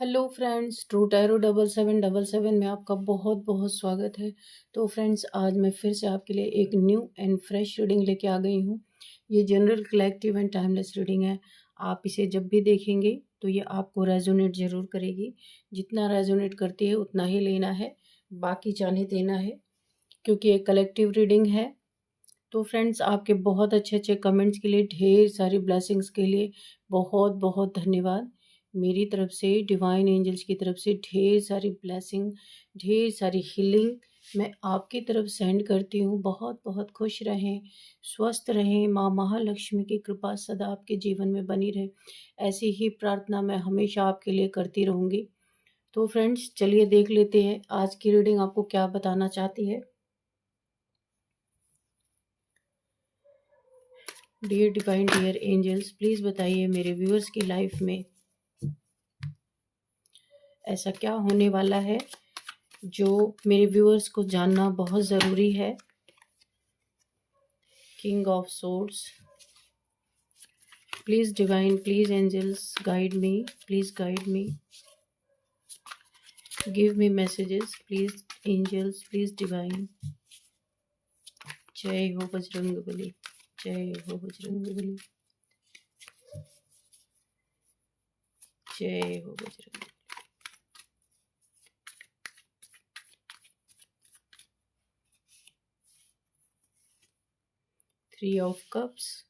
Hello friends, true tarot 7777 में आपका बहुत बहुत स्वागत है। तो फ्रेंड्स, आज मैं फिर से आपके लिए एक न्यू एंड फ्रेश रीडिंग लेके आ गई हूँ। ये general, collective and timeless reading है। आप इसे जब भी देखेंगे तो ये आपको रेजोनेट ज़रूर करेगी। जितना रेजोनेट करती है उतना ही लेना है, बाकी जाने देना है, क्योंकि ये कलेक्टिव रीडिंग है। तो फ्रेंड्स, आपके बहुत अच्छे अच्छे कमेंट्स के लिए, ढेर सारी ब्लेसिंग्स के लिए बहुत बहुत धन्यवाद। मेरी तरफ से, डिवाइन एंजल्स की तरफ से ढेर सारी ब्लेसिंग, ढेर सारी हीलिंग मैं आपकी तरफ सेंड करती हूँ। बहुत बहुत खुश रहें, स्वस्थ रहें, माँ महालक्ष्मी की कृपा सदा आपके जीवन में बनी रहे, ऐसी ही प्रार्थना मैं हमेशा आपके लिए करती रहूँगी। तो फ्रेंड्स, चलिए देख लेते हैं आज की रीडिंग आपको क्या बताना चाहती है। Dear divine, dear angels, please बताइए मेरे व्यूअर्स की लाइफ में ऐसा क्या होने वाला है जो मेरे व्यूअर्स को जानना बहुत ज़रूरी है। King of swords, please divine, please angels guide me, please guide me, give me messages, please angels, please divine. जय हो बजरंगबली, जय हो बजरंगबली, जय हो Bajrang. 3 of Cups,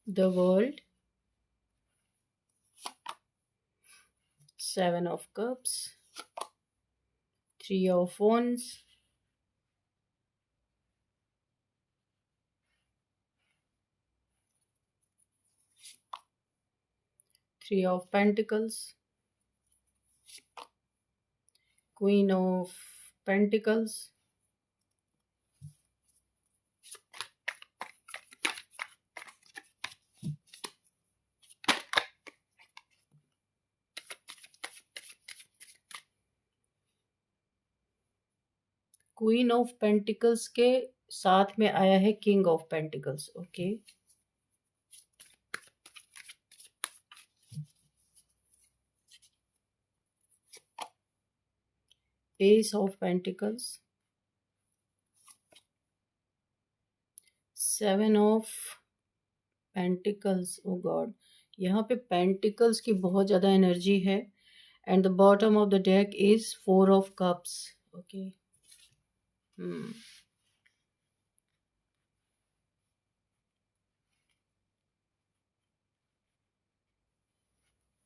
the World, 7 of Cups, 3 of Wands, 3 of Pentacles, Queen of Pentacles, queen of pentacles के साथ में आया है king of pentacles. Okay, ace of pentacles, 7 of pentacles. Oh god, यहाँ पे पेंटिकल्स की बहुत ज़्यादा एनर्जी है। And the bottom of the deck is 4 of cups. Okay,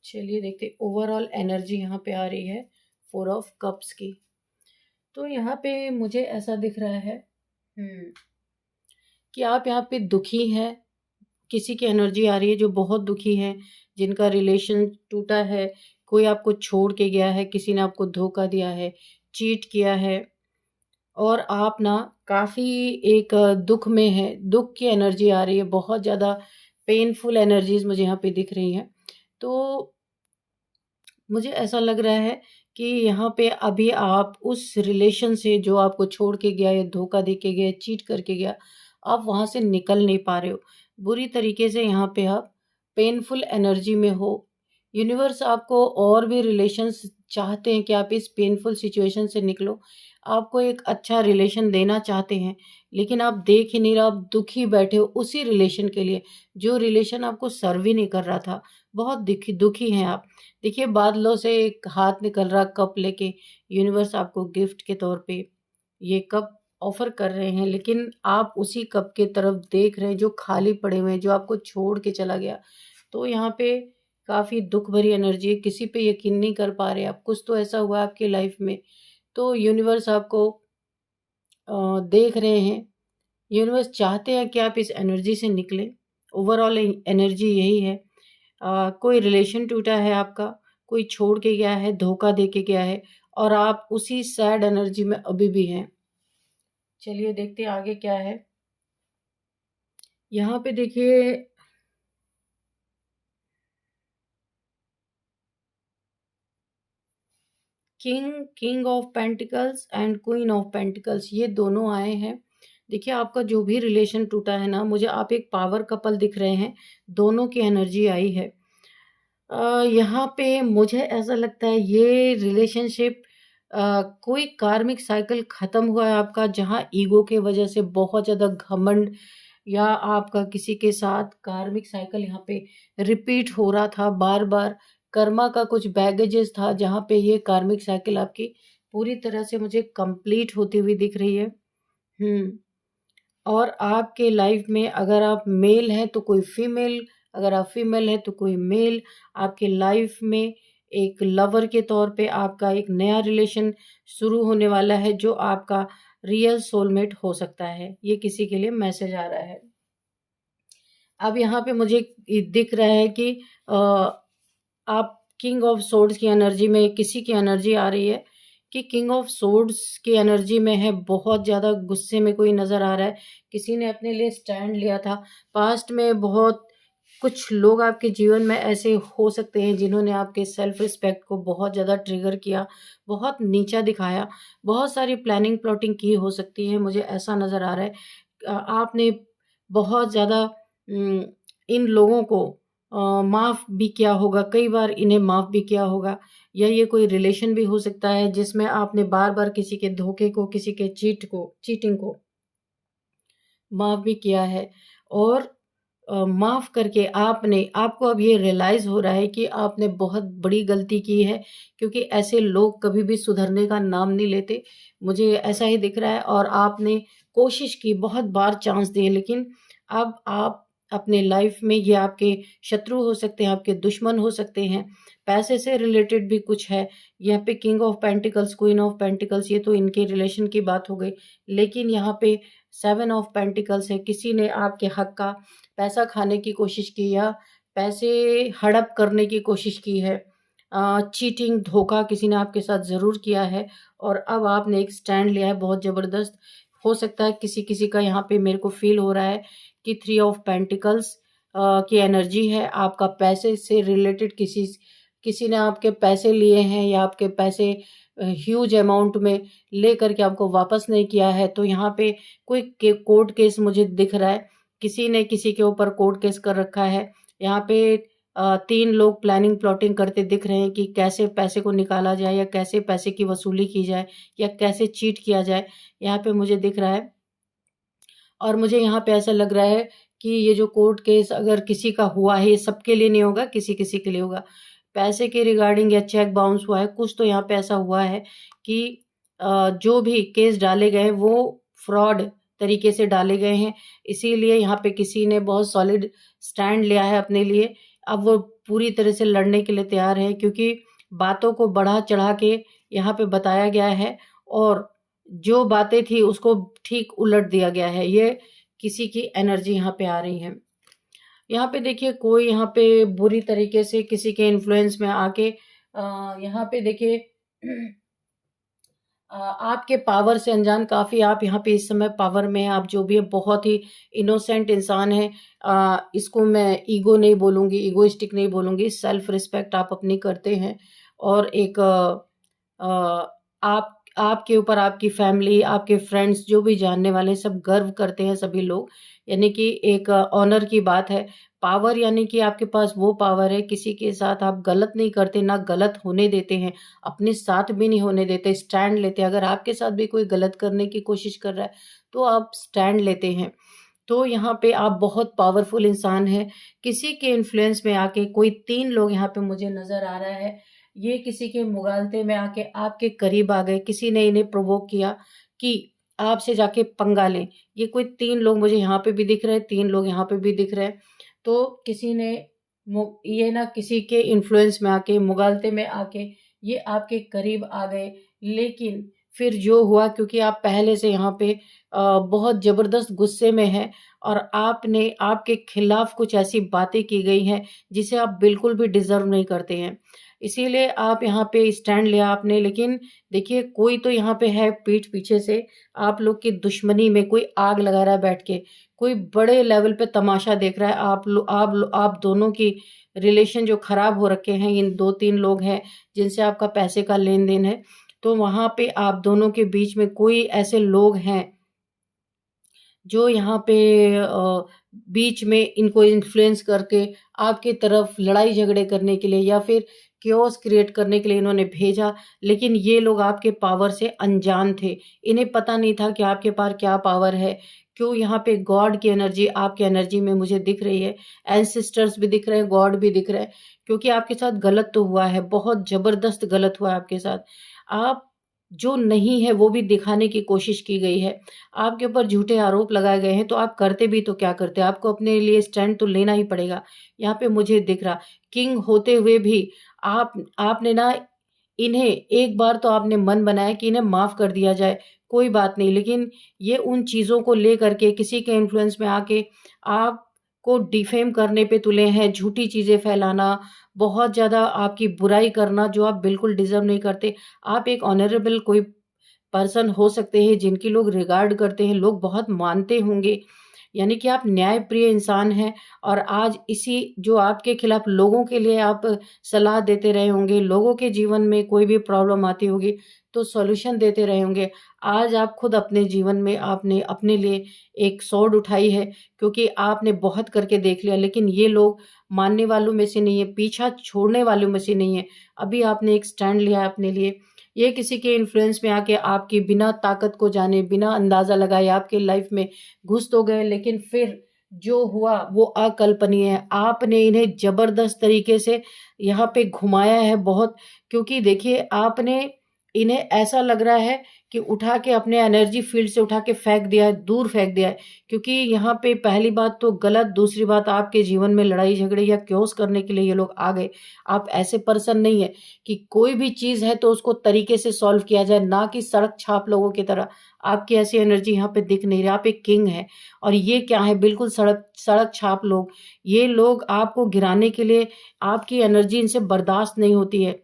चलिए देखते, ओवरऑल एनर्जी यहाँ पे आ रही है 4 ऑफ कप्स की। तो यहाँ पे मुझे ऐसा दिख रहा है कि आप यहाँ पे दुखी हैं। किसी की एनर्जी आ रही है जो बहुत दुखी है, जिनका रिलेशन टूटा है, कोई आपको छोड़ के गया है, किसी ने आपको धोखा दिया है, चीट किया है, और आप ना काफ़ी एक दुख में है। दुख की एनर्जी आ रही है, बहुत ज़्यादा पेनफुल एनर्जीज मुझे यहाँ पे दिख रही हैं। तो मुझे ऐसा लग रहा है कि यहाँ पे अभी आप उस रिलेशन से, जो आपको छोड़ के गया या धोखा दे के गया, चीट करके गया, आप वहाँ से निकल नहीं पा रहे हो। बुरी तरीके से यहाँ पे आप पेनफुल एनर्जी में हो। यूनिवर्स आपको और भी रिलेशंस चाहते हैं कि आप इस पेनफुल सिचुएशन से निकलो। आपको एक अच्छा रिलेशन देना चाहते हैं, लेकिन आप देख ही नहीं रहे, आप दुखी बैठे हो उसी रिलेशन के लिए, जो रिलेशन आपको सर्व ही नहीं कर रहा था। बहुत दुखी दुखी हैं आप। देखिए, बादलों से एक हाथ निकल रहा कप लेके, यूनिवर्स आपको गिफ्ट के तौर पे ये कप ऑफर कर रहे हैं, लेकिन आप उसी कप के तरफ देख रहे हैं जो खाली पड़े हुए हैं, जो आपको छोड़ के चला गया। तो यहाँ पे काफ़ी दुख भरी एनर्जी है, किसी पे यकीन नहीं कर पा रहे आप, कुछ तो ऐसा हुआ आपकी लाइफ में। तो यूनिवर्स आपको देख रहे हैं, यूनिवर्स चाहते हैं कि आप इस एनर्जी से निकलें ओवरऑल एनर्जी यही है। कोई रिलेशन टूटा है आपका, कोई छोड़ के गया है, धोखा दे के गया है, और आप उसी सैड एनर्जी में अभी भी हैं। चलिए देखते हैं आगे क्या है। यहाँ पे देखिए, king of pentacles and queen of pentacles, ये दोनों आए हैं। देखिए आपका जो भी रिलेशन टूटा है ना, मुझे आप एक पावर कपल दिख रहे हैं, दोनों की एनर्जी आई है। यहाँ पे मुझे ऐसा लगता है ये रिलेशनशिप, कोई कार्मिक साइकिल ख़त्म हुआ है आपका, जहाँ ईगो के वजह से बहुत ज़्यादा घमंड, या आपका किसी के साथ कार्मिक साइकिल यहाँ पे रिपीट हो रहा था बार बार। कर्मा का कुछ बैगेजेस था जहाँ पे ये कार्मिक साइकिल आपकी पूरी तरह से मुझे कंप्लीट होती हुई दिख रही है। और आपके लाइफ में अगर आप मेल हैं तो कोई फीमेल, अगर आप फीमेल हैं तो कोई मेल, आपके लाइफ में एक लवर के तौर पे आपका एक नया रिलेशन शुरू होने वाला है, जो आपका रियल सोलमेट हो सकता है। ये किसी के लिए मैसेज आ रहा है। अब यहाँ पे मुझे दिख रहा है कि आप किंग ऑफ सोर्ड्स की एनर्जी में, किसी की एनर्जी आ रही है कि किंग ऑफ सोर्ड्स की एनर्जी में है, बहुत ज़्यादा गुस्से में कोई नज़र आ रहा है। किसी ने अपने लिए स्टैंड लिया था पास्ट में। बहुत कुछ लोग आपके जीवन में ऐसे हो सकते हैं जिन्होंने आपके सेल्फ रिस्पेक्ट को बहुत ज़्यादा ट्रिगर किया, बहुत नीचा दिखाया, बहुत सारी प्लानिंग प्लॉटिंग की हो सकती है। मुझे ऐसा नज़र आ रहा है आपने बहुत ज़्यादा इन लोगों को माफ़ भी किया होगा, कई बार इन्हें माफ़ भी किया होगा, या ये कोई रिलेशन भी हो सकता है जिसमें आपने बार बार किसी के धोखे को, किसी के चीटिंग को माफ़ भी किया है। और माफ़ करके आपको अब ये रियलाइज़ हो रहा है कि आपने बहुत बड़ी गलती की है, क्योंकि ऐसे लोग कभी भी सुधरने का नाम नहीं लेते। मुझे ऐसा ही दिख रहा है, और आपने कोशिश की, बहुत बार चांस दिए, लेकिन अब आप अपने लाइफ में, ये आपके शत्रु हो सकते हैं, आपके दुश्मन हो सकते हैं, पैसे से रिलेटेड भी कुछ है। यहाँ पे king of pentacles, queen of pentacles, ये तो इनके रिलेशन की बात हो गई, लेकिन यहाँ पे 7 ऑफ पेंटिकल्स है। किसी ने आपके हक का पैसा खाने की कोशिश की, या पैसे हड़प करने की कोशिश की है। चीटिंग, धोखा किसी ने आपके साथ ज़रूर किया है, और अब आपने एक स्टैंड लिया है बहुत ज़बरदस्त। हो सकता है किसी किसी का यहाँ पे मेरे को फील हो रहा है कि 3 ऑफ पेंटिकल्स की एनर्जी है। आपका पैसे से रिलेटेड किसी ने आपके पैसे लिए हैं, या आपके पैसे ह्यूज अमाउंट में ले करके आपको वापस नहीं किया है। तो यहाँ पे कोई कोर्ट केस मुझे दिख रहा है, किसी ने किसी के ऊपर कोर्ट केस कर रखा है। यहाँ पे 3 लोग प्लानिंग प्लॉटिंग करते दिख रहे हैं कि कैसे पैसे को निकाला जाए, या कैसे पैसे की वसूली की जाए, या कैसे चीट किया जाए, यहाँ पे मुझे दिख रहा है। और मुझे यहाँ पे ऐसा लग रहा है कि ये जो कोर्ट केस अगर किसी का हुआ है, ये सबके लिए नहीं होगा, किसी किसी के लिए होगा। पैसे के रिगार्डिंग या चेक बाउंस हुआ है, कुछ तो यहाँ पे ऐसा हुआ है कि जो भी केस डाले गए हैं वो फ्रॉड तरीके से डाले गए हैं। इसीलिए यहाँ पे किसी ने बहुत सॉलिड स्टैंड लिया है अपने लिए। अब वो पूरी तरह से लड़ने के लिए तैयार है, क्योंकि बातों को बढ़ा चढ़ा के यहाँ पे बताया गया है, और जो बातें थी उसको ठीक उलट दिया गया है। ये किसी की एनर्जी यहाँ पे आ रही है। यहाँ पे देखिए कोई यहाँ पे बुरी तरीके से किसी के इन्फ्लुएंस में आके यहाँ पे देखिए आपके पावर से अनजान, काफ़ी आप यहाँ पे इस समय पावर में हैं। आप जो भी है बहुत ही इनोसेंट इंसान हैं। इसको मैं ईगो नहीं बोलूँगी, ईगोइस्टिक नहीं बोलूँगी, सेल्फ रिस्पेक्ट आप अपनी करते हैं। और एक आपके ऊपर आपकी फैमिली, आपके फ्रेंड्स, जो भी जानने वाले सब गर्व करते हैं सभी लोग, यानी कि एक ऑनर की बात है। पावर यानी कि आपके पास वो पावर है, किसी के साथ आप गलत नहीं करते, ना गलत होने देते हैं, अपने साथ भी नहीं होने देते, स्टैंड लेते हैं। अगर आपके साथ भी कोई गलत करने की कोशिश कर रहा है तो आप स्टैंड लेते हैं। तो यहाँ पे आप बहुत पावरफुल इंसान हैं। किसी के इन्फ्लुएंस में आके कोई 3 लोग यहाँ पे मुझे नज़र आ रहा है, ये किसी के मुगालते में आके आपके करीब आ गए। किसी ने इन्हें प्रोवोक किया कि आपसे जाके पंगा लें। ये कोई 3 लोग मुझे यहाँ पे भी दिख रहे हैं, 3 लोग यहाँ पे भी दिख रहे हैं। तो किसी ने ये ना किसी के इन्फ्लुएंस में आके, मुगालते में आके ये आपके करीब आ गए, लेकिन फिर जो हुआ, क्योंकि आप पहले से यहाँ पे बहुत ज़बरदस्त गुस्से में हैं और आपने आपके खिलाफ कुछ ऐसी बातें की गई हैं जिसे आप बिल्कुल भी डिज़र्व नहीं करते हैं। इसीलिए आप यहाँ पे स्टैंड लिया आपने। लेकिन देखिए, कोई तो यहाँ पे है पीठ पीछे से आप लोग की दुश्मनी में कोई आग लगा रहा है बैठ के, कोई बड़े लेवल पे तमाशा देख रहा है। आप दोनों की रिलेशन जो खराब हो रखे हैं, इन 2-3 लोग हैं जिनसे आपका पैसे का लेन-देन है, तो वहाँ पे आप दोनों के बीच में कोई ऐसे लोग हैं जो यहाँ पे बीच में इनको इन्फ्लुएंस करके आपकी तरफ लड़ाई झगड़े करने के लिए या फिर केओस क्रिएट करने के लिए इन्होंने भेजा। लेकिन ये लोग आपके पावर से अनजान थे। इन्हें पता नहीं था कि आपके पास क्या पावर है। क्यों यहाँ पे गॉड की एनर्जी आपकी एनर्जी में मुझे दिख रही है। एंसेस्टर्स भी दिख रहे हैं, गॉड भी दिख रहे हैं। क्योंकि आपके साथ गलत तो हुआ है, बहुत ज़बरदस्त गलत हुआ है आपके साथ। आप जो नहीं है वो भी दिखाने की कोशिश की गई है। आपके ऊपर झूठे आरोप लगाए गए हैं, तो आप करते भी तो क्या करते? आपको अपने लिए स्टैंड तो लेना ही पड़ेगा। यहाँ पे मुझे दिख रहा, किंग होते हुए भी आपने ना इन्हें एक बार तो आपने मन बनाया कि इन्हें माफ़ कर दिया जाए, कोई बात नहीं। लेकिन ये उन चीज़ों को लेकर के किसी के इन्फ्लुएंस में आके आपको डिफेम करने पे तुले हैं, झूठी चीज़ें फैलाना, बहुत ज़्यादा आपकी बुराई करना जो आप बिल्कुल डिज़र्व नहीं करते। आप एक ऑनरेबल कोई पर्सन हो सकते हैं जिनकी लोग रिगार्ड करते हैं, लोग बहुत मानते होंगे, यानी कि आप न्यायप्रिय इंसान हैं। और आज इसी जो आपके खिलाफ लोगों के लिए आप सलाह देते रहे होंगे, लोगों के जीवन में कोई भी प्रॉब्लम आती होगी तो सॉल्यूशन देते रहे होंगे। आज आप खुद अपने जीवन में आपने अपने लिए एक स्वॉर्ड उठाई है, क्योंकि आपने बहुत करके देख लिया। लेकिन ये लोग मानने वालों में से नहीं है, पीछा छोड़ने वालों में से नहीं है। अभी आपने एक स्टैंड लिया है अपने लिए। ये किसी के इन्फ्लुएंस में आके आपकी बिना ताकत को जाने, बिना अंदाज़ा लगाए आपके लाइफ में घुस तो गए, लेकिन फिर जो हुआ वो अकल्पनीय है। आपने इन्हें ज़बरदस्त तरीके से यहाँ पे घुमाया है बहुत। क्योंकि देखिए, आपने इन्हें ऐसा लग रहा है कि उठा के अपने एनर्जी फील्ड से उठा के फेंक दिया है, दूर फेंक दिया है। क्योंकि यहाँ पे पहली बात तो गलत, दूसरी बात आपके जीवन में लड़ाई झगड़े या क्योस करने के लिए ये लोग आ गए। आप ऐसे पर्सन नहीं है कि कोई भी चीज़ है तो उसको तरीके से सॉल्व किया जाए, ना कि सड़क छाप लोगों की तरह। आपकी ऐसी एनर्जी यहाँ पे दिख नहीं रही। आप एक किंग हैं और ये क्या है, बिल्कुल सड़क सड़क छाप लोग। ये लोग आपको गिराने के लिए, आपकी एनर्जी इनसे बर्दाश्त नहीं होती है।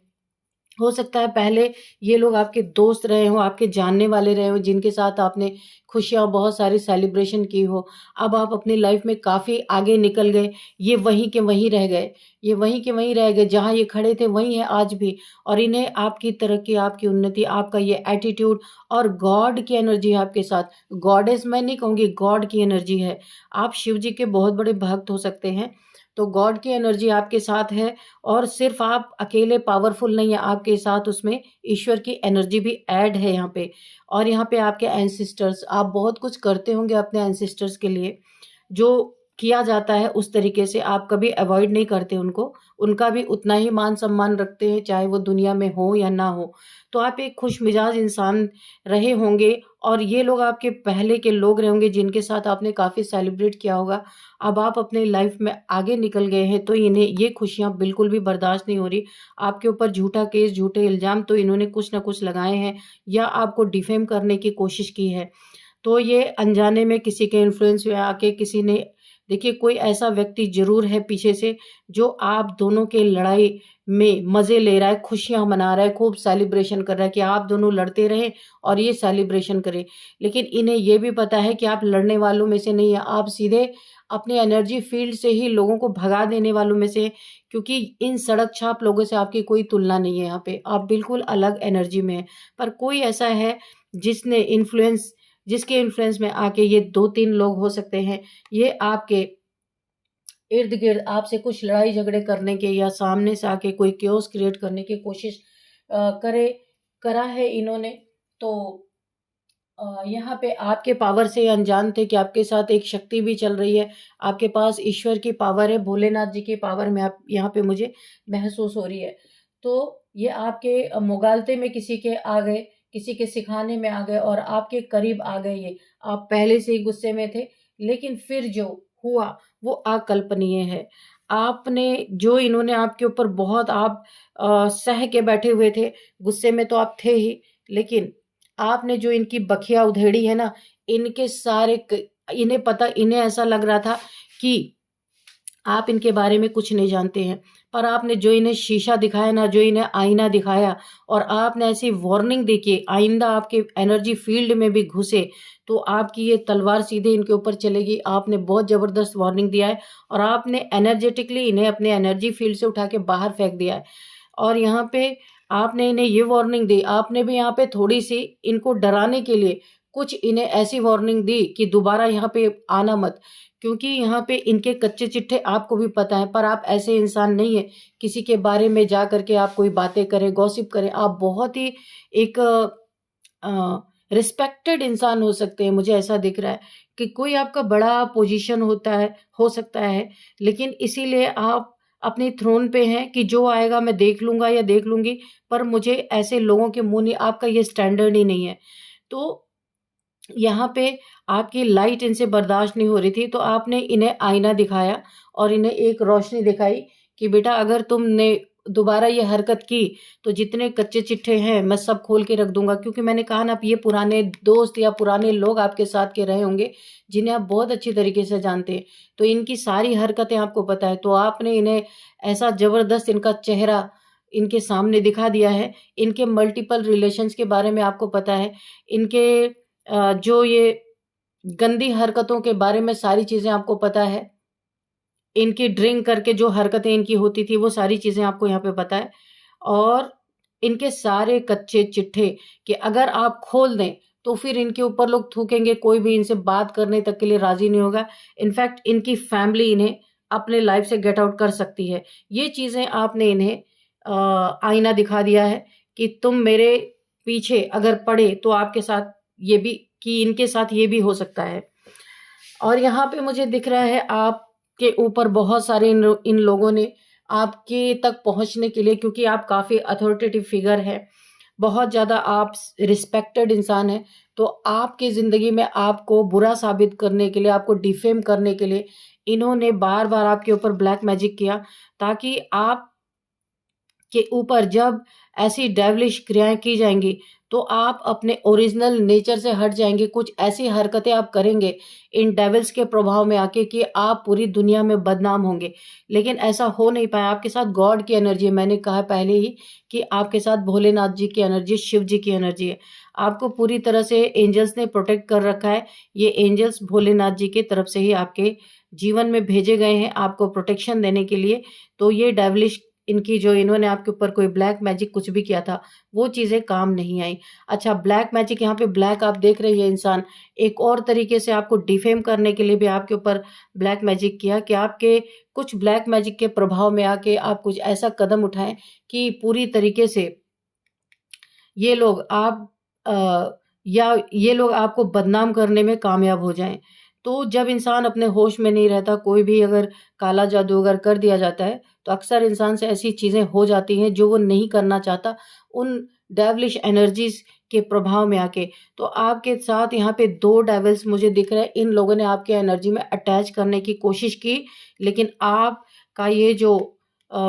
हो सकता है पहले ये लोग आपके दोस्त रहे हों, आपके जानने वाले रहे हों, जिनके साथ आपने खुशियाँ बहुत सारी सेलिब्रेशन की हो। अब आप अपनी लाइफ में काफ़ी आगे निकल गए, ये वहीं के वहीं रह गए। ये वहीं के वहीं रह गए, जहाँ ये खड़े थे वहीं हैं आज भी। और इन्हें आपकी तरक्की, आपकी उन्नति, आपका ये एटीट्यूड और गॉड की एनर्जी है आपके साथ। गॉडेस मैं नहीं कहूँगी, गॉड की एनर्जी है। आप शिव जी के बहुत बड़े भक्त हो सकते हैं, तो गॉड की एनर्जी आपके साथ है। और सिर्फ आप अकेले पावरफुल नहीं है, आपके साथ उसमें ईश्वर की एनर्जी भी ऐड है यहाँ पे। और यहाँ पे आपके एंसेस्टर्स, आप बहुत कुछ करते होंगे अपने एंसेस्टर्स के लिए, जो किया जाता है उस तरीके से आप कभी अवॉइड नहीं करते उनको। उनका भी उतना ही मान सम्मान रखते हैं, चाहे वो दुनिया में हो या ना हो। तो आप एक खुश मिजाज इंसान रहे होंगे और ये लोग आपके पहले के लोग रहे होंगे जिनके साथ आपने काफ़ी सेलिब्रेट किया होगा। अब आप अपने लाइफ में आगे निकल गए हैं, तो इन्हें ये खुशियाँ बिल्कुल भी बर्दाश्त नहीं हो रही। आपके ऊपर झूठा केस, झूठे इल्ज़ाम तो इन्होंने कुछ ना कुछ लगाए हैं या आपको डिफेम करने की कोशिश की है। तो ये अनजाने में किसी के इन्फ्लुएंस में आके किसी ने, देखिए, कोई ऐसा व्यक्ति ज़रूर है पीछे से जो आप दोनों के लड़ाई में मज़े ले रहा है, खुशियाँ मना रहा है, खूब सेलिब्रेशन कर रहा है कि आप दोनों लड़ते रहें और ये सेलिब्रेशन करें। लेकिन इन्हें ये भी पता है कि आप लड़ने वालों में से नहीं हैं, आप सीधे अपने एनर्जी फील्ड से ही लोगों को भगा देने वालों में से हैं। क्योंकि इन सड़क छाप लोगों से आपकी कोई तुलना नहीं है यहाँ पे, आप बिल्कुल अलग एनर्जी में हैं। पर कोई ऐसा है जिसने इन्फ्लुएंस जिसके इन्फ्लुएंस में आके ये 2-3 लोग हो सकते हैं, ये आपके इर्द-गिर्द आपसे कुछ लड़ाई झगड़े करने के या सामने से आके कोई केओस क्रिएट करने की कोशिश करे करा है इन्होंने। तो यहाँ पे आपके पावर से अनजान थे कि आपके साथ एक शक्ति भी चल रही है। आपके पास ईश्वर की पावर है, भोलेनाथ जी की पावर में आप यहाँ पे मुझे महसूस हो रही है। तो ये आपके मुगालते में किसी के आ गए, किसी के सिखाने में आ गए और आपके करीब आ गए ये। आप पहले से ही गुस्से में थे, लेकिन फिर जो हुआ वो अकल्पनीय है। आपने जो इन्होंने आपके ऊपर बहुत आप सह के बैठे हुए थे, गुस्से में तो आप थे ही, लेकिन आपने जो इनकी बखिया उधेड़ी है ना, इनके सारे इन्हें ऐसा लग रहा था कि आप इनके बारे में कुछ नहीं जानते हैं, पर आपने जो इन्हें शीशा दिखाया ना, जो इन्हें आईना दिखाया, और आपने ऐसी वार्निंग दी कि आइंदा आपके एनर्जी फील्ड में भी घुसे तो आपकी ये तलवार सीधे इनके ऊपर चलेगी। आपने बहुत ज़बरदस्त वार्निंग दिया है और आपने एनर्जेटिकली इन्हें अपने एनर्जी फील्ड से उठा के बाहर फेंक दिया है। और यहाँ पे आपने इन्हें ये वार्निंग दी, आपने भी यहाँ पे थोड़ी सी इनको डराने के लिए कुछ इन्हें ऐसी वार्निंग दी कि दोबारा यहाँ पे आना मत, क्योंकि यहाँ पे इनके कच्चे चिट्ठे आपको भी पता है, पर आप ऐसे इंसान नहीं है किसी के बारे में जा करके आप कोई बातें करें, गॉसिप करें। आप बहुत ही एक रिस्पेक्टेड इंसान हो सकते हैं, मुझे ऐसा दिख रहा है कि कोई आपका बड़ा पोजीशन होता है, हो सकता है, लेकिन इसीलिए आप अपनी थ्रोन पे हैं कि जो आएगा मैं देख लूंगा या देख लूंगी, पर मुझे ऐसे लोगों के मुंह नहीं, आपका ये स्टैंडर्ड ही नहीं है। तो यहाँ पे आपकी लाइट इनसे बर्दाश्त नहीं हो रही थी, तो आपने इन्हें आईना दिखाया और इन्हें एक रोशनी दिखाई कि बेटा अगर तुमने दोबारा ये हरकत की तो जितने कच्चे चिट्ठे हैं मैं सब खोल के रख दूंगा, क्योंकि मैंने कहा ना, ये पुराने दोस्त या पुराने लोग आपके साथ के रहे होंगे जिन्हें आप बहुत अच्छी तरीके से जानते हैं, तो इनकी सारी हरकतें आपको पता है। तो आपने इन्हें ऐसा जबरदस्त इनका चेहरा इनके सामने दिखा दिया है, इनके मल्टीपल रिलेशंस के बारे में आपको पता है, इनके जो ये गंदी हरकतों के बारे में सारी चीज़ें आपको पता है, इनकी ड्रिंक करके जो हरकतें इनकी होती थी वो सारी चीज़ें आपको यहाँ पे पता है, और इनके सारे कच्चे चिट्ठे कि अगर आप खोल दें तो फिर इनके ऊपर लोग थूकेंगे, कोई भी इनसे बात करने तक के लिए राज़ी नहीं होगा। इनफैक्ट इनकी फैमिली इन्हें अपने लाइफ से गेट आउट कर सकती है। ये चीज़ें आपने इन्हें आईना दिखा दिया है कि तुम मेरे पीछे अगर पड़े तो आपके साथ ये भी, कि इनके साथ ये भी हो सकता है। और यहाँ पे मुझे दिख रहा है आपके ऊपर बहुत सारे इन लोगों ने आपके तक पहुँचने के लिए, क्योंकि आप काफ़ी अथॉरिटेटिव फिगर हैं, बहुत ज़्यादा आप रिस्पेक्टेड इंसान हैं, तो आपकी ज़िंदगी में आपको बुरा साबित करने के लिए, आपको डिफेम करने के लिए इन्होंने बार-बार आपके ऊपर ब्लैक मैजिक किया, ताकि आप के ऊपर जब ऐसी डेविलिश क्रियाएं की जाएंगी तो आप अपने ओरिजिनल नेचर से हट जाएंगे, कुछ ऐसी हरकतें आप करेंगे इन डेविल्स के प्रभाव में आके कि आप पूरी दुनिया में बदनाम होंगे। लेकिन ऐसा हो नहीं पाया, आपके साथ गॉड की एनर्जी है, मैंने कहा पहले ही कि आपके साथ भोलेनाथ जी की एनर्जी, शिव जी की एनर्जी है, आपको पूरी तरह से एंजल्स ने प्रोटेक्ट कर रखा है। ये एंजल्स भोलेनाथ जी की तरफ से ही आपके जीवन में भेजे गए हैं आपको प्रोटेक्शन देने के लिए। तो ये डेविलिश इनकी जो इन्होंने आपके ऊपर कोई ब्लैक मैजिक कुछ भी किया था, वो चीज़ें काम नहीं आई। अच्छा, ब्लैक मैजिक यहाँ पे ब्लैक आप देख रहे हैं, ये इंसान एक और तरीके से आपको डिफेम करने के लिए भी आपके ऊपर ब्लैक मैजिक किया कि आपके कुछ ब्लैक मैजिक के प्रभाव में आके आप कुछ ऐसा कदम उठाएं कि पूरी तरीके से ये लोग या ये लोग आपको बदनाम करने में कामयाब हो जाएं। तो जब इंसान अपने होश में नहीं रहता, कोई भी अगर काला जादू अगर कर दिया जाता है तो अक्सर इंसान से ऐसी चीज़ें हो जाती हैं जो वो नहीं करना चाहता, उन डेविलिश एनर्जीज के प्रभाव में आके। तो आपके साथ यहाँ पे दो डेविल्स मुझे दिख रहे हैं, इन लोगों ने आपके एनर्जी में अटैच करने की कोशिश की, लेकिन आपका ये जो अ,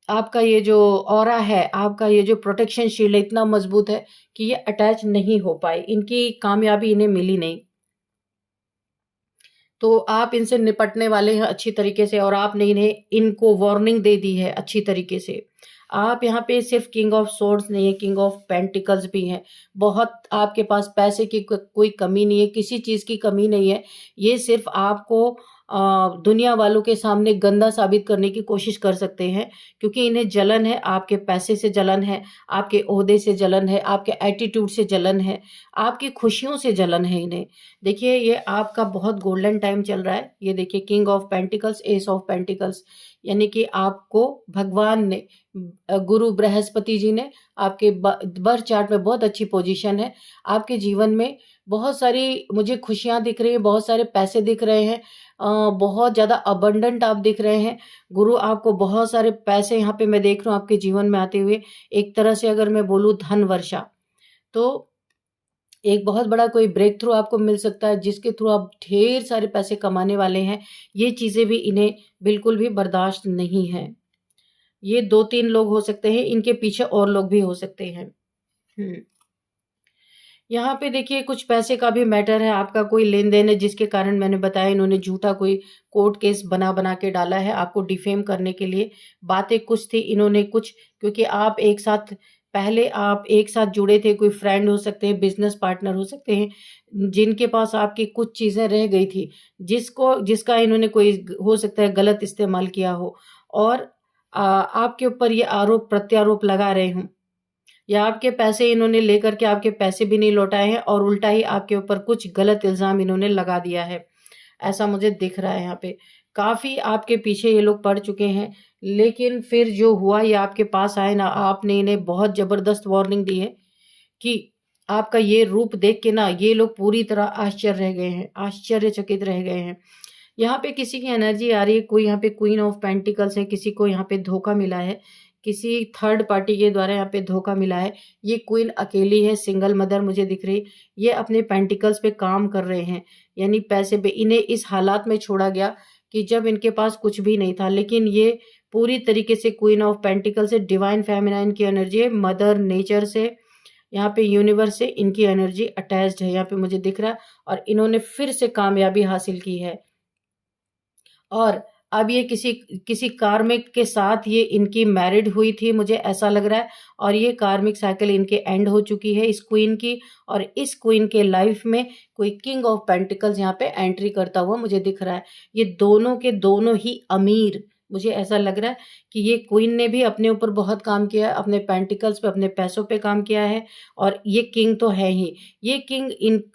आपका ये जो ऑरा है, आपका ये जो प्रोटेक्शन शील्ड है, इतना मजबूत है कि ये अटैच नहीं हो पाए, इनकी कामयाबी इन्हें मिली नहीं। तो आप इनसे निपटने वाले हैं अच्छी तरीके से, और आपने इनको वार्निंग दे दी है अच्छी तरीके से। आप यहाँ पे सिर्फ किंग ऑफ सोर्ड्स नहीं है, किंग ऑफ पेंटिकल्स भी हैं। बहुत आपके पास पैसे की कोई कमी नहीं है, किसी चीज़ की कमी नहीं है। ये सिर्फ आपको दुनिया वालों के सामने गंदा साबित करने की कोशिश कर सकते हैं, क्योंकि इन्हें जलन है, आपके पैसे से जलन है, आपके ओहदे से जलन है, आपके एटीट्यूड से जलन है, आपकी खुशियों से जलन है इन्हें। देखिए, ये आपका बहुत गोल्डन टाइम चल रहा है। ये देखिए, king of pentacles, S of pentacles, यानी कि आपको भगवान ने, गुरु बृहस्पति जी ने आपके बर्थ चार्ट में बहुत अच्छी पोजीशन है। आपके जीवन में बहुत सारी मुझे खुशियां दिख रही है, बहुत सारे पैसे दिख रहे हैं, बहुत ज़्यादा अबंडेंट आप दिख रहे हैं। गुरु आपको बहुत सारे पैसे यहाँ पे मैं देख रहा हूँ आपके जीवन में आते हुए। एक तरह से अगर मैं बोलूँ धन वर्षा, तो एक बहुत बड़ा कोई ब्रेक थ्रू आपको मिल सकता है जिसके थ्रू आप ढेर सारे पैसे कमाने वाले हैं। ये चीज़ें भी इन्हें बिल्कुल भी बर्दाश्त नहीं है। ये 2-3 लोग हो सकते हैं, इनके पीछे और लोग भी हो सकते हैं। यहाँ पे देखिए कुछ पैसे का भी मैटर है, आपका कोई लेन-देन है जिसके कारण मैंने बताया इन्होंने झूठा कोई कोर्ट केस बना-बना के डाला है आपको डिफेम करने के लिए। बातें कुछ थी, इन्होंने कुछ, क्योंकि आप एक साथ पहले आप एक साथ जुड़े थे, कोई फ्रेंड हो सकते हैं, बिज़नेस पार्टनर हो सकते हैं, जिनके पास आपकी कुछ चीज़ें रह गई थी, जिसका इन्होंने कोई हो सकता है गलत इस्तेमाल किया हो, और आपके ऊपर ये आरोप-प्रत्यारोप लगा रहे हों। या आपके पैसे इन्होंने लेकर के आपके पैसे भी नहीं लौटाए हैं और उल्टा ही आपके ऊपर कुछ गलत इल्ज़ाम इन्होंने लगा दिया है। ऐसा मुझे दिख रहा है यहाँ पे। काफ़ी आपके पीछे ये लोग पड़ चुके हैं, लेकिन फिर जो हुआ ये आपके पास आए ना, आपने इन्हें बहुत ज़बरदस्त वार्निंग दी है कि आपका ये रूप देख के ना ये लोग पूरी तरह आश्चर्य रह गए हैं, आश्चर्यचकित रह गए हैं। यहाँ पे किसी की एनर्जी आ रही है, कोई यहाँ पे क्वीन ऑफ पेंटिकल्स है, किसी को यहाँ पे धोखा मिला है, किसी थर्ड पार्टी के द्वारा यहाँ पे धोखा मिला है। ये क्वीन अकेली है, सिंगल मदर मुझे दिख रही। ये अपने पेंटिकल्स पे काम कर रहे हैं, यानी पैसे पे इन्हें इस हालात में छोड़ा गया कि जब इनके पास कुछ भी नहीं था, लेकिन ये पूरी तरीके से क्वीन ऑफ पेंटिकल से डिवाइन फेमिनाइन की एनर्जी है, मदर नेचर से, यहाँ पे यूनिवर्स से इनकी एनर्जी अटैच्ड है, यहाँ पे मुझे दिख रहा है। और इन्होंने फिर से कामयाबी हासिल की है। और अब ये किसी किसी कार्मिक के साथ ये इनकी मैरिड हुई थी, मुझे ऐसा लग रहा है, और ये कार्मिक साइकिल इनके एंड हो चुकी है इस क्वीन की, और इस क्वीन के लाइफ में कोई किंग ऑफ पेंटिकल्स यहाँ पे एंट्री करता हुआ मुझे दिख रहा है। ये दोनों के दोनों ही अमीर, मुझे ऐसा लग रहा है कि ये क्वीन ने भी अपने ऊपर बहुत काम किया है, अपने पेंटिकल्स पे, अपने पैसों पे काम किया है, और ये किंग तो है ही। ये किंग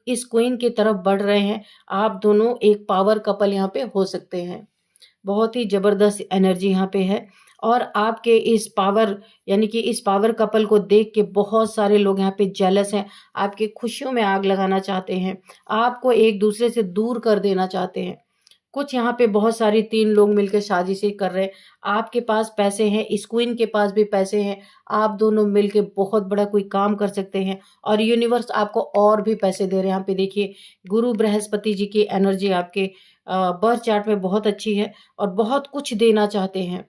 इस क्वीन की तरफ बढ़ रहे हैं। आप दोनों एक पावर कपल यहाँ पे हो सकते हैं। बहुत ही ज़बरदस्त एनर्जी यहाँ पे है, और आपके इस पावर, यानी कि इस पावर कपल को देख के बहुत सारे लोग यहाँ पे जेलस हैं, आपकी खुशियों में आग लगाना चाहते हैं, आपको एक दूसरे से दूर कर देना चाहते हैं। कुछ यहाँ पे बहुत सारी 3 लोग मिलकर साजिशें कर रहे हैं। आपके पास पैसे हैं, इस क्वीन के पास भी पैसे हैं, आप दोनों मिलके बहुत बड़ा कोई काम कर सकते हैं, और यूनिवर्स आपको और भी पैसे दे रहे हैं। यहाँ पे देखिए गुरु बृहस्पति जी की एनर्जी आपके बर्थ चार्ट में बहुत अच्छी है, और बहुत कुछ देना चाहते हैं।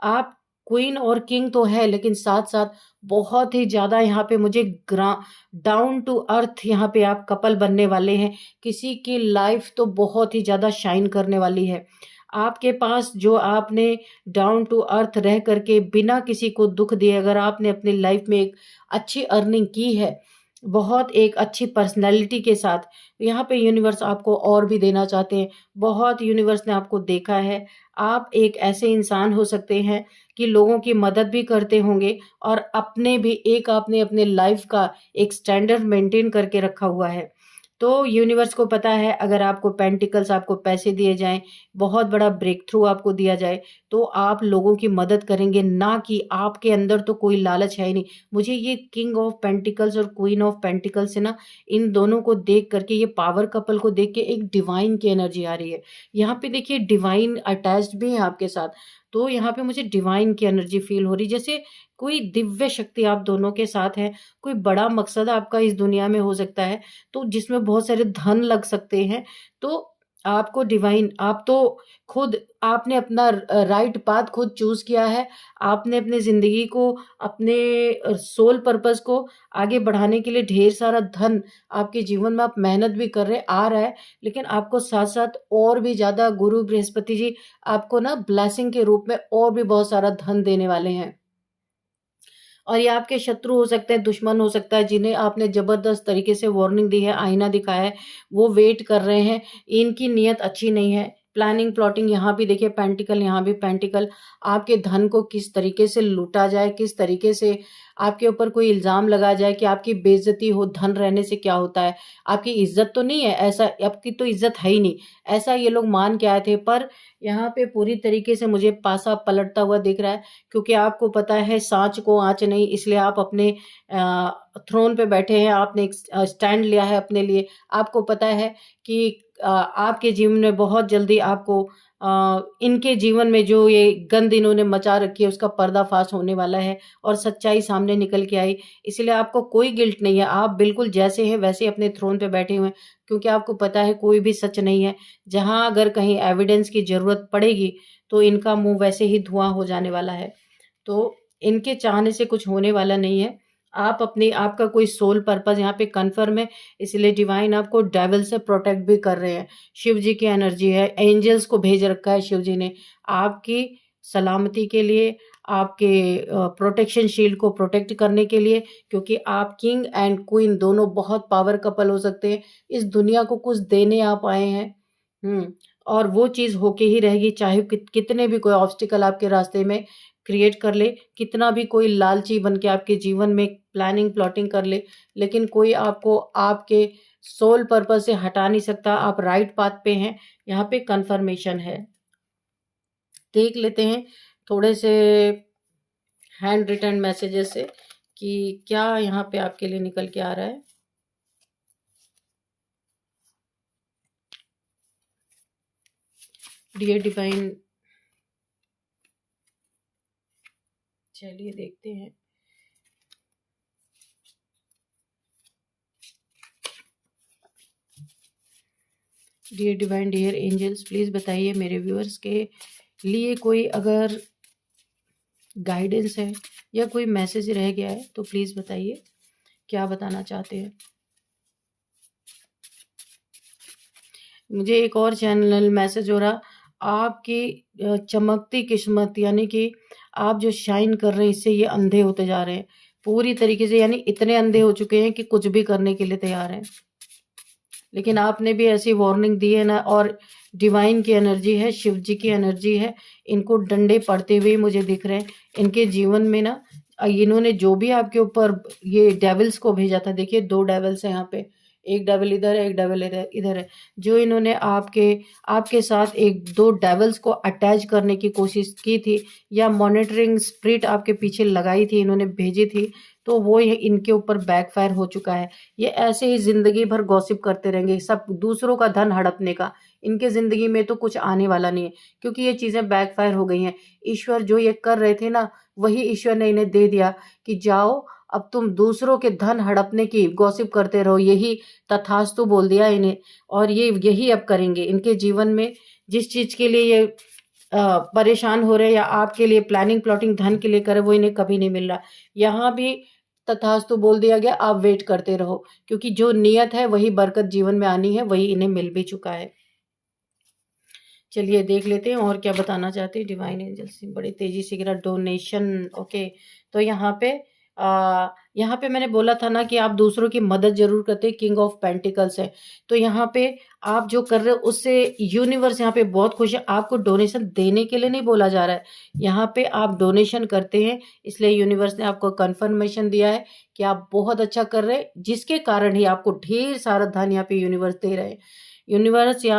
आप क्वीन और किंग तो है, लेकिन साथ-साथ बहुत ही ज़्यादा यहाँ पे मुझे ग्रा डाउन टू अर्थ यहाँ पे आप कपल बनने वाले हैं। किसी की लाइफ़ तो बहुत ही ज़्यादा शाइन करने वाली है। आपके पास जो आपने डाउन टू अर्थ रह कर के बिना किसी को दुःख दिए अगर आपने अपनी लाइफ़ में एक अच्छी अर्निंग की है, बहुत एक अच्छी पर्सनैलिटी के साथ, यहाँ पे यूनिवर्स आपको और भी देना चाहते हैं। बहुत यूनिवर्स ने आपको देखा है। आप एक ऐसे इंसान हो सकते हैं कि लोगों की मदद भी करते होंगे, और अपने भी एक आपने अपने लाइफ का एक स्टैंडर्ड मेंटेन करके रखा हुआ है। तो यूनिवर्स को पता है अगर आपको पेंटिकल्स, आपको पैसे दिए जाएँ, बहुत बड़ा ब्रेक थ्रू आपको दिया जाए, तो आप लोगों की मदद करेंगे, ना कि आपके अंदर तो कोई लालच है ही नहीं। मुझे ये किंग ऑफ पेंटिकल्स और क्वीन ऑफ पेंटिकल्स से ना, इन दोनों को देख करके, ये पावर कपल को देख के एक डिवाइन की एनर्जी आ रही है। यहाँ पे देखिए डिवाइन अटैच्ड भी है आपके साथ, तो यहाँ पे मुझे डिवाइन की एनर्जी फ़ील हो रही है, जैसे कोई दिव्य शक्ति आप दोनों के साथ है, कोई बड़ा मकसद आपका इस दुनिया में हो सकता है, तो जिसमें बहुत सारे धन लग सकते हैं। तो आपको डिवाइन, आप तो खुद, आपने अपना राइट पाथ खुद चूज़ किया है। आपने अपनी ज़िंदगी को, अपने सोल पर्पस को आगे बढ़ाने के लिए ढेर सारा धन आपके जीवन में आप मेहनत भी कर रहे आ रहा है, लेकिन आपको साथ-साथ और भी ज़्यादा गुरु बृहस्पति जी आपको ना ब्लेसिंग के रूप में और भी बहुत सारा धन देने वाले हैं। और ये आपके शत्रु हो सकते हैं, दुश्मन हो सकता है, जिन्हें आपने ज़बरदस्त तरीके से वार्निंग दी है, आईना दिखाया है, वो वेट कर रहे हैं। इनकी नीयत अच्छी नहीं है। प्लानिंग, प्लॉटिंग, यहाँ भी देखिए पेंटिकल, यहाँ भी पेंटिकल। आपके धन को किस तरीके से लूटा जाए, किस तरीके से आपके ऊपर कोई इल्ज़ाम लगाया जाए कि आपकी बेइज़्ज़ती हो, धन रहने से क्या होता है? आपकी इज़्ज़त तो नहीं है, ऐसा आपकी तो इज़्ज़त है ही नहीं। ऐसा ये लोग मान के आए थे, पर यहाँ पे पूरी तरीके से मुझे पासा पलटता हुआ दिख रहा है, क्योंकि आपको पता है साँच को आँच नहीं, इसलिए आप अपने थ्रोन पे बैठे हैं, आपने एक स्टैंड लिया है अपने लिए। आपको पता है कि आपके जीवन में बहुत जल्दी आपको इनके जीवन में जो ये गंद इन्होंने मचा रखी है उसका पर्दाफ़ाश होने वाला है, और सच्चाई सामने निकल के आई। इसलिए आपको कोई गिल्ट नहीं है, आप बिल्कुल जैसे हैं वैसे ही अपने थ्रोन पे बैठे हुए हैं, क्योंकि आपको पता है कोई भी सच नहीं है। जहाँ अगर कहीं एविडेंस की ज़रूरत पड़ेगी, तो इनका मुँह वैसे ही धुआँ हो जाने वाला है। तो इनके चाहने से कुछ होने वाला नहीं है, आप अपनी आपका कोई सोल पर्पस यहाँ पे कन्फर्म है, इसलिए डिवाइन आपको डेविल से प्रोटेक्ट भी कर रहे हैं। शिव जी की एनर्जी है, एंजल्स को भेज रखा है शिव जी ने आपकी सलामती के लिए, आपके प्रोटेक्शन शील्ड को प्रोटेक्ट करने के लिए, क्योंकि आप किंग एंड क्वीन दोनों बहुत पावर कपल हो सकते हैं। इस दुनिया को कुछ देने आप आए हैं। और वो चीज़ होके ही रहेगी, चाहे कितने भी कोई ऑब्स्टिकल आपके रास्ते में क्रिएट कर ले, कितना भी कोई लालची बन के आपके जीवन में प्लानिंग प्लॉटिंग कर ले, लेकिन कोई आपको आपके सोल पर्पस से हटा नहीं सकता। आप राइट पाथ पे हैं, यहाँ पे कंफर्मेशन है। देख लेते हैं थोड़े से हैंड रिटन मैसेजेस से कि क्या यहाँ पे आपके लिए निकल के आ रहा है। डियर डिवाइन, चलिए देखते हैं। Dear divine, dear angels, please बताइए मेरे व्यूअर्स के लिए कोई अगर गाइडेंस है या कोई मैसेज रह गया है तो प्लीज़ बताइए, क्या बताना चाहते हैं। मुझे एक और चैनल मैसेज हो रहा, आपकी चमकती किस्मत, यानी कि आप जो शाइन कर रहे हैं इससे ये अंधे होते जा रहे हैं पूरी तरीके से, यानी इतने अंधे हो चुके हैं कि कुछ भी करने के लिए तैयार हैं। लेकिन आपने भी ऐसी वार्निंग दी है ना, और डिवाइन की एनर्जी है, शिव जी की एनर्जी है, इनको डंडे पड़ते हुए मुझे दिख रहे हैं। इनके जीवन में ना इन्होंने जो भी आपके ऊपर ये डेविल्स को भेजा था, देखिए 2 डेविल्स हैं यहाँ पे, एक डेविल इधर है, एक डेविल इधर है। जो इन्होंने आपके आपके साथ एक 2 डेविल्स को अटैच करने की कोशिश की थी, या मॉनिटरिंग स्पिरिट आपके पीछे लगाई थी, इन्होंने भेजी थी, तो वो ये इनके ऊपर बैकफायर हो चुका है। ये ऐसे ही ज़िंदगी भर गॉसिप करते रहेंगे, सब दूसरों का धन हड़पने का। इनके ज़िंदगी में तो कुछ आने वाला नहीं है, क्योंकि ये चीज़ें बैकफायर हो गई हैं। ईश्वर जो ये कर रहे थे ना, वही ईश्वर ने इन्हें दे दिया कि जाओ, अब तुम दूसरों के धन हड़पने की गॉसिप करते रहो, यही तथास्तु बोल दिया इन्हें। और ये यही अब करेंगे। इनके जीवन में जिस चीज़ के लिए ये परेशान हो रहे हैं, या आपके लिए प्लानिंग प्लॉटिंग धन के लिए करे, वो इन्हें कभी नहीं मिल रहा। यहाँ भी तथास्तु बोल दिया गया, आप वेट करते रहो, क्योंकि जो नियत है वही बरकत जीवन में आनी है, वही इन्हें मिल भी चुका है। चलिए देख लेते हैं और क्या बताना चाहते हैं डिवाइन एंजल्स। बड़ी तेजी से गिरा डोनेशन। ओके, तो यहाँ पे मैंने बोला था ना कि आप दूसरों की मदद जरूर करते हैं, किंग ऑफ पेंटिकल्स है। तो यहाँ पे आप जो कर रहे हो उससे यूनिवर्स यहाँ पे बहुत खुश है। आपको डोनेशन देने के लिए नहीं बोला जा रहा है, यहाँ पे आप डोनेशन करते हैं, इसलिए यूनिवर्स ने आपको कंफर्मेशन दिया है कि आप बहुत अच्छा कर रहे हैं, जिसके कारण ही आपको ढेर सारा धन यहाँ पे यूनिवर्स दे रहे हैं। यूनिवर्स या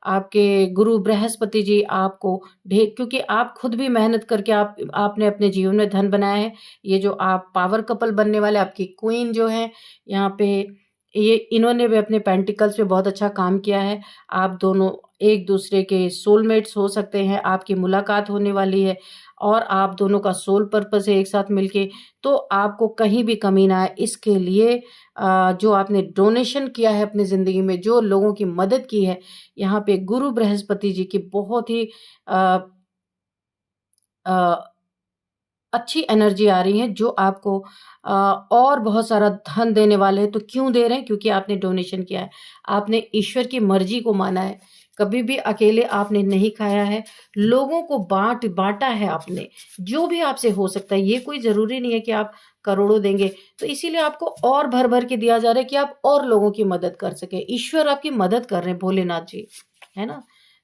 आपके गुरु बृहस्पति जी आपको ढेर, क्योंकि आप खुद भी मेहनत करके आपने अपने जीवन में धन बनाया है। ये जो आप पावर कपल बनने वाले, आपकी क्वीन जो है यहाँ पे, ये इन्होंने भी अपने पेंटिकल्स पे बहुत अच्छा काम किया है। आप दोनों एक दूसरे के सोलमेट्स हो सकते हैं, आपकी मुलाकात होने वाली है, और आप दोनों का सोल पर्पस है एक साथ मिलके। तो आपको कहीं भी कमी ना आए, इसके लिए जो आपने डोनेशन किया है अपनी ज़िंदगी में, जो लोगों की मदद की है, यहाँ पे गुरु बृहस्पति जी की बहुत ही अ, अ, अच्छी एनर्जी आ रही है, जो आपको और बहुत सारा धन देने वाले हैं। तो क्यों दे रहे हैं? क्योंकि आपने डोनेशन किया है, आपने ईश्वर की मर्जी को माना है। कभी भी अकेले आपने नहीं खाया है, लोगों को बांटा है आपने, जो भी आपसे हो सकता है। ये कोई ज़रूरी नहीं है कि आप करोड़ों देंगे, तो इसीलिए आपको और भर भर के दिया जा रहा है कि आप और लोगों की मदद कर सके। ईश्वर आपकी मदद कर रहे हैं, भोलेनाथ जी, है ना?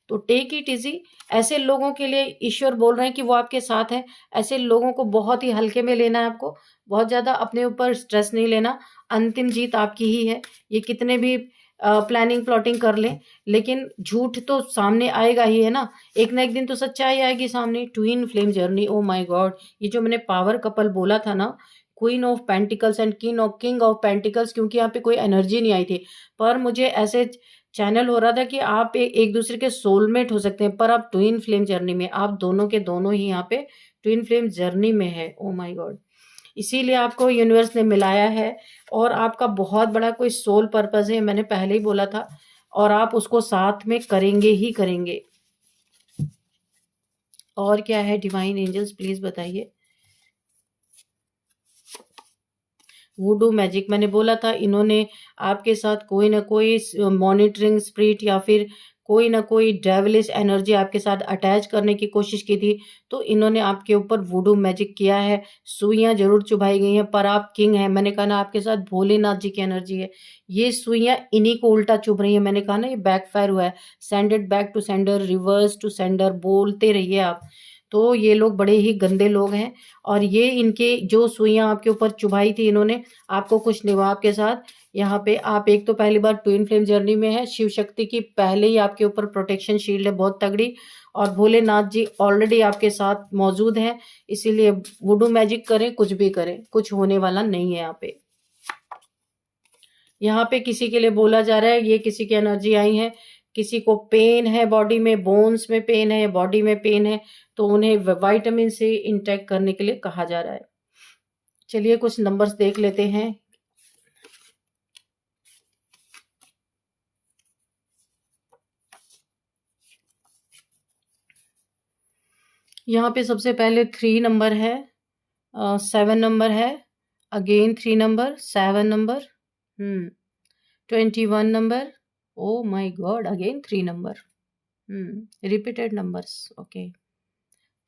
तो टेक इट इजी। ऐसे लोगों के लिए ईश्वर बोल रहे हैं कि वो आपके साथ है। ऐसे लोगों को बहुत ही हल्के में लेना है आपको, बहुत ज़्यादा अपने ऊपर स्ट्रेस नहीं लेना। अंतिम जीत आपकी ही है। ये कितने भी प्लानिंग प्लॉटिंग कर लें, लेकिन झूठ तो सामने आएगा ही, है ना? एक ना एक दिन तो सच्चाई आएगी सामने। Twin flame journey, oh my God, ये जो मैंने पावर कपल बोला था ना, queen of pentacles and king of pentacles, क्योंकि यहाँ पे कोई एनर्जी नहीं आई थी, पर मुझे ऐसे चैनल हो रहा था कि आप एक दूसरे के सोलमेट हो सकते हैं, पर आप ट्विन फ्लेम जर्नी में, आप दोनों के दोनों ही यहाँ पे ट्विन फ्लेम जर्नी में है। ओ माय गॉड, इसीलिए आपको यूनिवर्स ने मिलाया है, और आपका बहुत बड़ा कोई सोल पर्पस है, मैंने पहले ही बोला था, और आप उसको साथ में करेंगे ही करेंगे। और क्या है डिवाइन एंजल्स, प्लीज बताइए। वुडू मैजिक, मैंने बोला था इन्होंने आपके साथ कोई ना कोई मॉनिटरिंग स्पिरिट या फिर कोई ना कोई डेविलिश एनर्जी आपके साथ अटैच करने की कोशिश की थी, तो इन्होंने आपके ऊपर वुडू मैजिक किया है। सुइयां जरूर चुभाई गई हैं, पर आप किंग हैं। मैंने कहा ना आपके साथ भोलेनाथ जी की एनर्जी है, ये सुइयां इन्हीं को उल्टा चुभ रही है। मैंने कहा ना ये बैकफायर हुआ है। Send it back to sender, reverse to sender बोलते रहिए आप। तो ये लोग बड़े ही गंदे लोग हैं, और ये इनके जो सुइयां आपके ऊपर चुभाई थी इन्होंने, आपको कुछ नहीं हुआ आपके साथ। यहाँ पे आप एक तो पहली बार ट्विन फ्लेम जर्नी में है, शिव शक्ति की पहले ही आपके ऊपर प्रोटेक्शन शील्ड है बहुत तगड़ी, और भोलेनाथ जी ऑलरेडी आपके साथ मौजूद हैं। इसीलिए वुडू मैजिक करें, कुछ भी करें, कुछ होने वाला नहीं है। यहाँ पे किसी के लिए बोला जा रहा है, ये किसी की एनर्जी आई है, किसी को पेन है बॉडी में, बोन्स में पेन है, बॉडी में पेन है, तो उन्हें विटामिन से इंटेक करने के लिए कहा जा रहा है। चलिए कुछ नंबर्स देख लेते हैं। यहाँ पे सबसे पहले 3 नंबर है, 7 नंबर है, again 3 number, 7 number, 21 number, oh my God, again 3 number, repeated numbers, okay.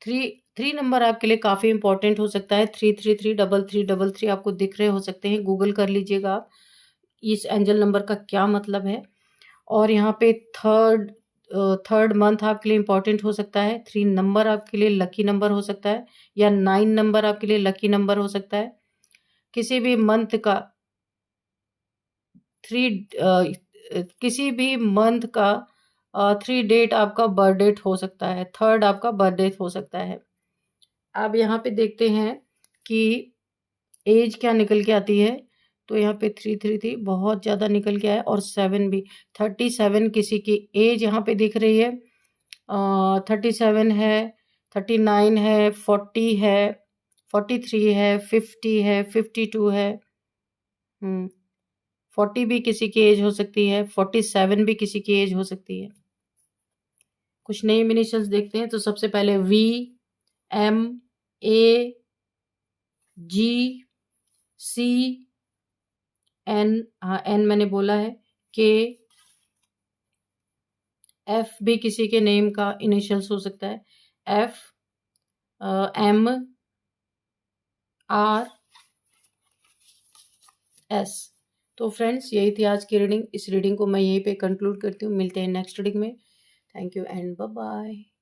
3 number आपके लिए काफ़ी इंपॉर्टेंट हो सकता है। 3333333 आपको दिख रहे हो सकते हैं, गूगल कर लीजिएगा आप इस एंजल नंबर का क्या मतलब है। और यहाँ पे थर्ड मंथ आपके लिए इंपॉर्टेंट हो सकता है। 3 नंबर आपके लिए लकी नंबर हो सकता है, या 9 नंबर आपके लिए लकी नंबर हो सकता है। किसी भी मंथ का 3 डेट आपका बर्थ डेट हो सकता है, 3 आपका बर्थ डेट हो सकता है। अब यहाँ पे देखते हैं कि एज क्या निकल के आती है। तो यहाँ पे 333 बहुत ज़्यादा निकल के आया, और 7 भी। 37 किसी की एज यहाँ पे दिख रही है, 37 है, 39 है, 40 है, 43 है, 50 है, 52 है, 40 भी किसी की एज हो सकती है, 47 भी किसी की एज हो सकती है। कुछ नए इनिशियल्स देखते हैं। तो सबसे पहले VMAGCN, हाँ एन मैंने बोला है, KF भी किसी के नेम का इनिशियल्स हो सकता है, FMRS। तो फ्रेंड्स यही थी आज की रीडिंग। इस रीडिंग को मैं यहीं पे कंक्लूड करती हूँ। मिलते हैं नेक्स्ट रीडिंग में। Thank you and bye bye.